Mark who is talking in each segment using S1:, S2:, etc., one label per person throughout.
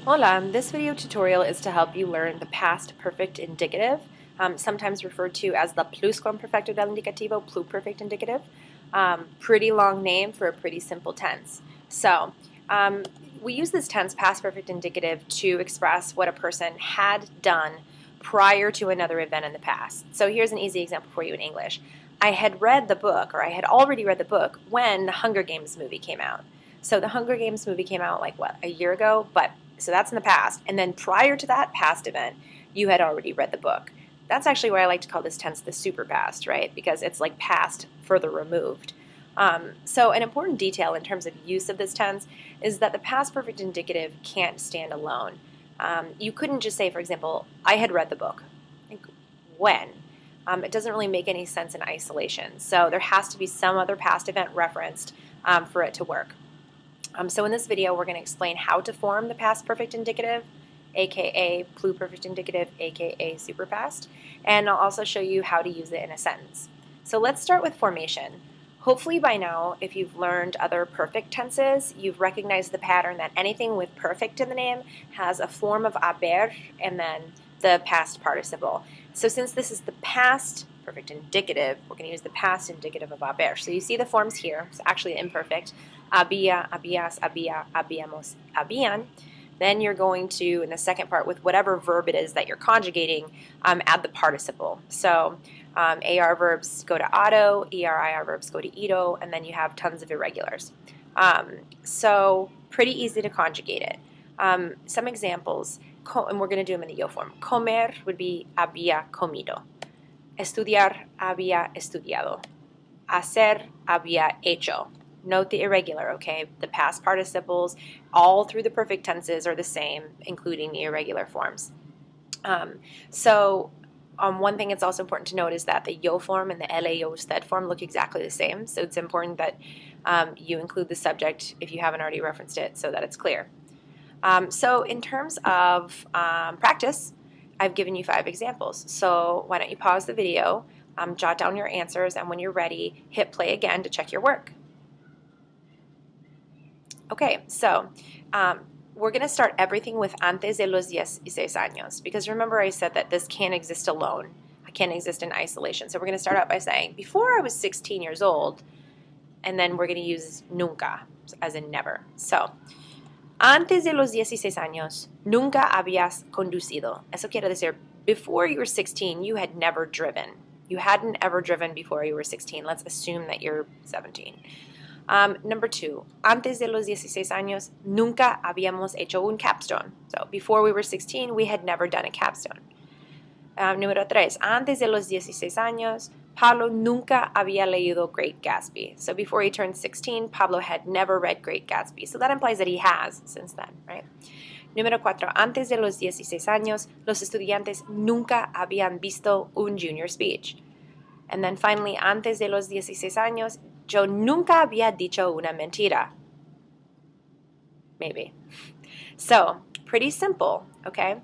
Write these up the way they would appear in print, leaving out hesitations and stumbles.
S1: Hola, this video tutorial is to help you learn the past perfect indicative, sometimes referred to as the pluscuamperfecto del indicativo, pluperfect indicative. Pretty long name for a pretty simple tense. So, we use this tense, past perfect indicative, to express what a person had done prior to another event in the past. So here's an easy example for you in English. I had read the book, or I had already read the book, when the Hunger Games movie came out. So the Hunger Games movie came out like, what, a year ago? So that's in the past. And then prior to that past event, you had already read the book. That's actually why I like to call this tense the super past, right? Because it's like past further removed. So an important detail in terms of use of this tense is that the past perfect indicative can't stand alone. You couldn't just say, for example, I had read the book. Like, when? It doesn't really make any sense in isolation. So there has to be some other past event referenced for it to work. So in this video, we're going to explain how to form the past perfect indicative, aka pluperfect indicative, aka superpast, and I'll also show you how to use it in a sentence. So let's start with formation. Hopefully by now, if you've learned other perfect tenses, you've recognized the pattern that anything with perfect in the name has a form of haber and then the past participle. So since this is the past perfect indicative, we're going to use the past indicative of haber. So you see the forms here. It's actually imperfect. Había, habías, había, habíamos, habían. Then you're going to, in the second part, with whatever verb it is that you're conjugating, add the participle. So AR verbs go to auto, ER-IR verbs go to ito, and then you have tons of irregulars. So pretty easy to conjugate it. Some examples, and we're going to do them in the yo form. Comer would be había comido. Estudiar, había estudiado. Hacer, había hecho. Note the irregular, okay? The past participles all through the perfect tenses are the same, including the irregular forms. One thing it's also important to note is that the yo form and the LAO usted form look exactly the same, so it's important that you include the subject if you haven't already referenced it so that it's clear. So in terms of practice, I've given you 5 examples. So why don't you pause the video, jot down your answers, and when you're ready, hit play again to check your work. Okay, so we're going to start everything with antes de los 16 años, because remember I said that this can't exist alone. It can't exist in isolation. So we're going to start out by saying, before I was 16 years old, and then we're going to use nunca, as in never. So, antes de los 16 años, nunca habías conducido. Eso quiere decir, before you were 16, you had never driven. You hadn't ever driven before you were 16. Let's assume that you're 17. Number 2, antes de los 16 años, nunca habíamos hecho un capstone. So before we were 16, we had never done a capstone. Número 3, antes de los 16 años, Pablo nunca había leído Great Gatsby. So before he turned 16, Pablo had never read Great Gatsby. So that implies that he has since then, right? Número 4, antes de los 16 años, los estudiantes nunca habían visto un junior speech. And then finally, antes de los 16 años, yo nunca había dicho una mentira. Maybe. So, pretty simple, okay?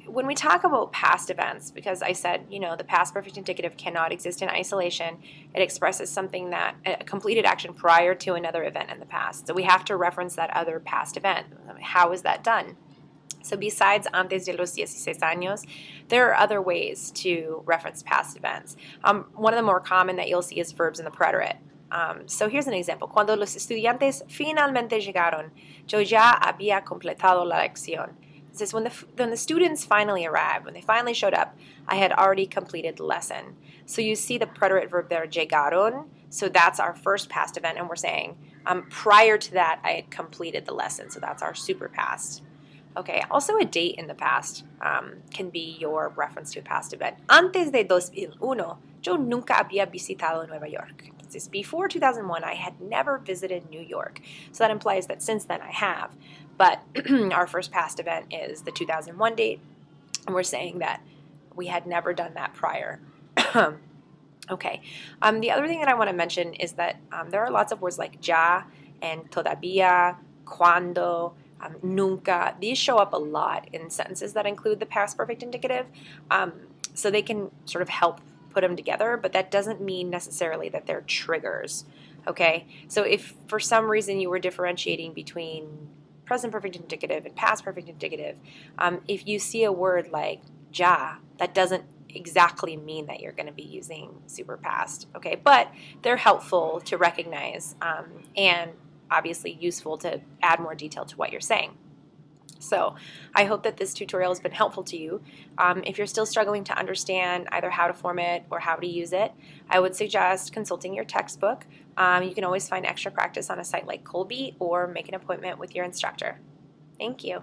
S1: When we talk about past events, because I said, the past perfect indicative cannot exist in isolation, it expresses something that, a completed action prior to another event in the past. So we have to reference that other past event. How is that done? So besides antes de los 16 años, there are other ways to reference past events. One of the more common that you'll see is verbs in the preterite. So here's an example. Cuando los estudiantes finalmente llegaron, yo ya había completado la lección. It says, when the students finally arrived, when they finally showed up, I had already completed the lesson. So you see the preterite verb there, llegaron. So that's our first past event, and we're saying, prior to that, I had completed the lesson. So that's our super past. Okay, also a date in the past can be your reference to a past event. Antes de 2001, yo nunca había visitado Nueva York. Entonces, before 2001, I had never visited New York. So that implies that since then I have. But our first past event is the 2001 date, and we're saying that we had never done that prior. Okay, the other thing that I want to mention is that there are lots of words like ya and todavía, cuando, nunca. These show up a lot in sentences that include the past perfect indicative, so they can sort of help put them together, but that doesn't mean necessarily that they're triggers, okay? So if for some reason you were differentiating between present perfect indicative and past perfect indicative, if you see a word like ja, that doesn't exactly mean that you're going to be using super past, okay? But they're helpful to recognize and obviously useful to add more detail to what you're saying. So I hope that this tutorial has been helpful to you. If you're still struggling to understand either how to form it or how to use it, I would suggest consulting your textbook. You can always find extra practice on a site like Colby or make an appointment with your instructor. Thank you.